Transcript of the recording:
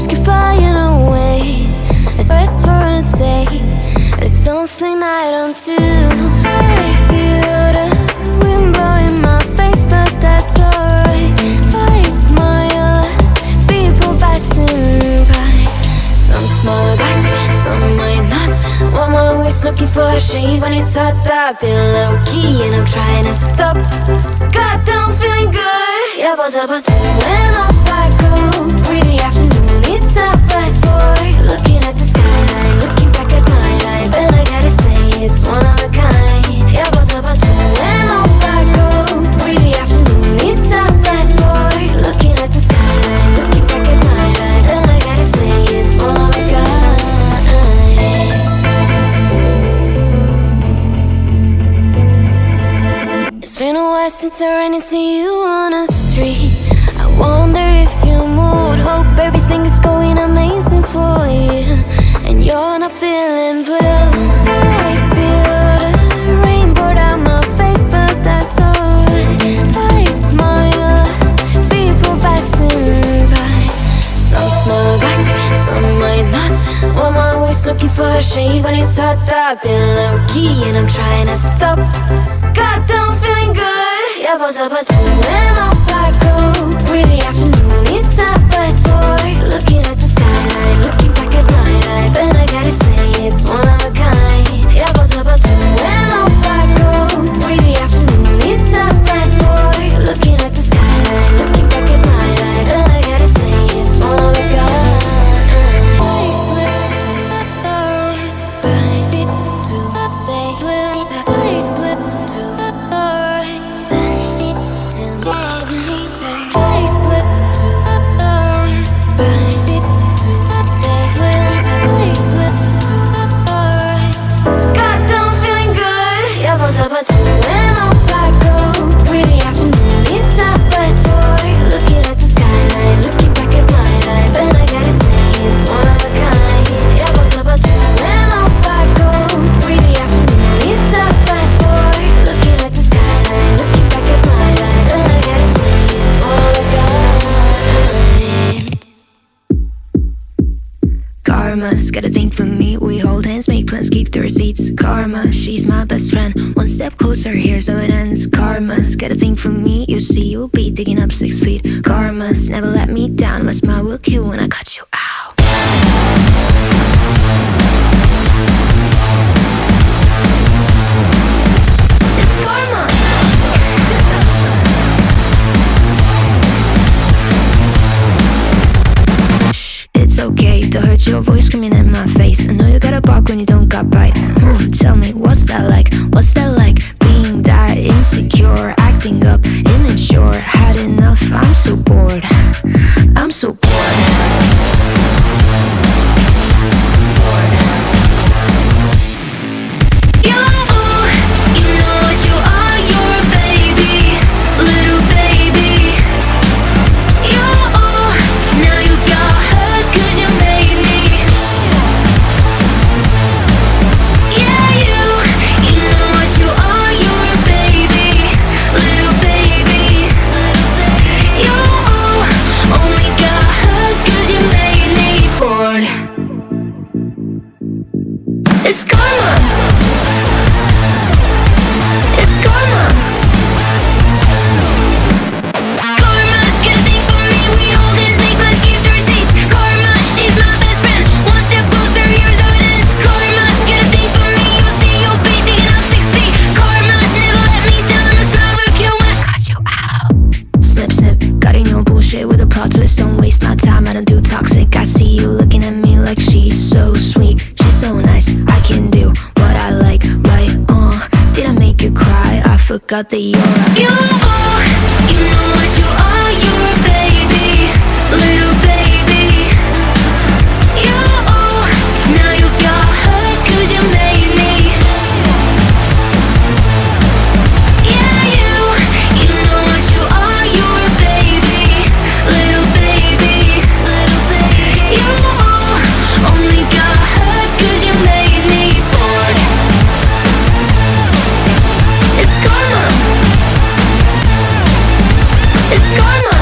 dreams keep flying away. It's rest for a day. There's something I don't do. I feel the wind blowing my face, but that's alright. I smile at people passing by. Some smile back, some might not. I'm always looking for a shade when it's hot. I've been low-key and I'm trying to stop. God, I'm feeling good. Yeah, but when off I go. Pretty afternoon, it's a fast forward. Looking at the skyline, looking back at my life, and I gotta say it's one of a kind. Yeah, but when off I go. Pretty afternoon, it's a fast forward. Looking at the skyline, looking back at my life, and I gotta say it's one of a kind. It's been a while since I ran into you on the street. I wonder if you moved. Hope everything is going amazing for you, and you're not feeling blue. I feel the rain pour down my face, but that's alright. I smile at people passing by. Some smile back, some might not. I'm always looking for a shade when it's hot. I've been low-key and I'm trying to stop. God, I'm feeling good. Yeah, but when off I go. Pretty afternoon, it's a fast forward. Looking at the skyline, looking back at my life, and I gotta say it's one of a kind. Yeah, but when off I go. Pretty afternoon, it's a fast forward. Looking at the skyline, looking back at my life, and I gotta say it's one of a kind. I slip to the right, bind it to the blue. I slip to the right, bind it to the blue. I slip to the right, bind it to the blue. I slip to the right. God, I'm feeling good. Yeah, but when off I go. Pretty afternoon, it's a fast forward. Looking at the skyline, looking back at my life, and I gotta say it's one of a kind. Yeah, but when off I go. Pretty afternoon, it's a fast forward. Looking at the skyline, looking back at my life, and I gotta say it's one of a kind. Karma's got a thing for me. We hold hands, make plans, keep the receipts. Karma, she's my best friend. One step closer, here's how it ends. Karma's got a thing for me. You see, you'll be digging up 6 feet. Karma's never let me down. My smile will kill when I cut you out. It's karma. Shh, it's okay to hurt your voice screaming in my face. I know you gotta bark when you don't got bite. Tell me, what's that like? What's that like? Being that insecure, acting up, immature. Had enough, I'm so bored. I'm so bored. You know what you are, you're a baby, little baby. Now you got hurt 'cause you made me. Yeah, you know what you are, you're a baby, little baby. You only got hurt 'cause you made me bored. It's karma. It's karma. Karma's got a thing for me. We hold hands, make plans, keep the receipts. Karma, she's my best friend. One step closer, here's how it ends. Karma's got a thing for me. You'll see, you'll be digging up 6 feet. Karma's never let me down. My smile will kill when I cut you out. Snip, snip, got in your bullshit with a plot twist. Don't waste my time, I don't do toxic. I see you looking at me like she's so sweet. She's so nice, I can do what I like, right? Did I make you cry? I forgot that you're a you know what you are, you're a baby, little baby. You now you got hurt 'cause you made me. Yeah, you know what you are, you're a baby, little baby. You only got hurt 'cause you made me bored. It's karma. It's karma.